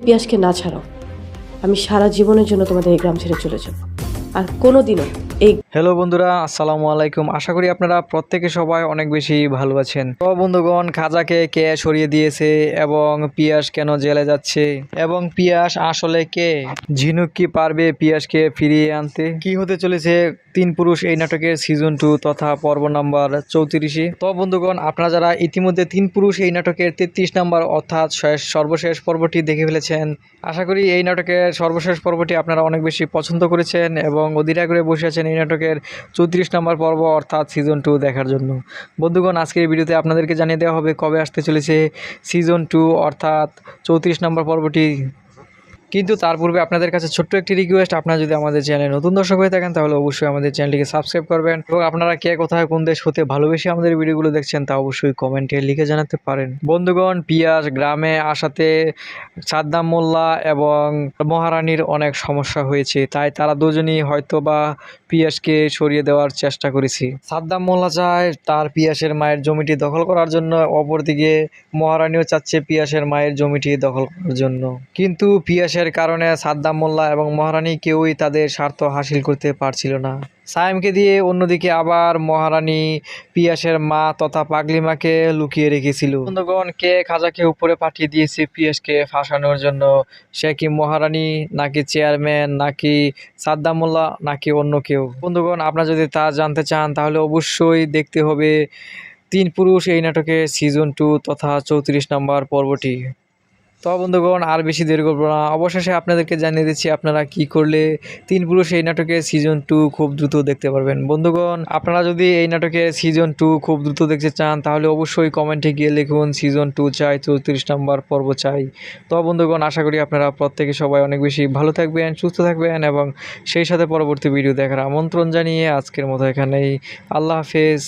পিয়াসকে না ছাড়ো, আমি সারা জীবনের জন্য তোমাদের এই গ্রাম ছেড়ে চলে যাব। আর কোনোদিনও এই হ্যালো বন্ধুরা, আসসালামু আলাইকুম। আশা করি আপনারা প্রত্যেকে সবাই অনেক বেশি ভালো আছেন। তো বন্ধুগণ, খাজাকে কে সরিয়ে দিয়েছে এবং পিয়াস কেন জেলে যাচ্ছে এবং পিয়াস আসলে কে? ঝিনুক কি পারবে পিয়াসকে ফিরিয়ে আনতে? কি হতে চলেছে তিন পুরুষ এই নাটকের সিজন 2 তথা পর্ব নাম্বার 34। তো বন্ধুগণ, আপনারা যারা ইতিমধ্যে তিন পুরুষ এই নাটকের 33 নাম্বার অর্থাৎ সর্বশেষ পর্বটি দেখে ফেলেছেন, আশা করি এই নাটকের সর্বশেষ পর্বটি আপনারা অনেক বেশি পছন্দ করেছেন এবং অধীর আগ্রহে বসে আছেন এই নাটকের 34 নম্বর পর্ব অর্থাৎ সিজন 2 দেখার জন্য। বন্ধুগণ, আজকের ভিডিওতে আপনাদেরকে জানিয়ে দেওয়া হবে কবে আসতে চলেছে সিজন 2 অর্থাৎ 34 নম্বর পর্বটি। কিন্তু তার পূর্বে আপনাদের কাছে ছোট্ট একটি রিকোয়েস্ট, আপনারা যদি আমাদের চ্যানেলে নতুন দর্শক হয়ে থাকেন তাহলে অবশ্যই আমাদের চ্যানেলটিকে সাবস্ক্রাইব করবেন এবং আপনারা কে কোথায় কোন দেশ হতে ভালোবেসে আমাদের ভিডিওগুলো দেখছেন তা অবশ্যই কমেন্টে লিখে জানাতে পারেন। বন্ধুগণ, পিয়াস গ্রামে আসাতে সাদ্দাম মোল্লা এবং মহারানীর অনেক সমস্যা হয়েছে, তাই তারা দুজনই হয়তো বা পিয়াসকে সরিয়ে দেওয়ার চেষ্টা করেছে। সাদ্দাম মোল্লা চায় তার পিয়াসের মায়ের জমিটি দখল করার জন্য, অপরদিকে মহারানীও চাচ্ছে পিয়াসের মায়ের জমিটি দখল করার জন্য। কিন্তু পিয়াসের কারণে সাদ্দাম মোল্লা এবং মহারানী কেউই তাদের স্বার্থ হাসিল করতে পারছিল না। সায়েমকে দিয়ে অন্যদিকে আবার মহারানী পিয়াসের মা তথা পাগলিমাকে লুকিয়ে রেখেছিল। বন্ধুগণ, কে খাজাকে উপরে পাঠিয়ে দিয়েছে পিয়াসকে ফাঁসানোর জন্য? সে কি মহারানী, নাকি চেয়ারম্যান, নাকি সাদ্দাম মোল্লা, নাকি অন্য কেউ? বন্ধুগণ, আপনারা যদি তা জানতে চান তাহলে অবশ্যই দেখতে হবে তিন পুরুষ এই নাটকের সিজন 2 তথা 34 নম্বর পর্বটি। তো বন্ধুগণ, আর বেশি দেরি করবো না, অবশেষে আপনাদেরকে জানিয়ে দিচ্ছি আপনারা কি করলে তিন পুরুষ এই নাটকের সিজন 2 খুব দ্রুত দেখতে পারবেন। বন্ধুগণ, আপনারা যদি এই নাটকের সিজন 2 খুব দ্রুত দেখতে চান তাহলে অবশ্যই কমেন্টে গিয়ে লিখুন সিজন 2 চাই, 34 নম্বর পর্ব চাই। তো বন্ধুগণ, আশা করি আপনারা প্রত্যেকে সবাই অনেক বেশি ভালো থাকবেন, সুস্থ থাকবেন এবং সেই সাথে পরবর্তী ভিডিও দেখার আমন্ত্রণ জানিয়ে আজকের মতো এখানেই আল্লাহ হাফেজ।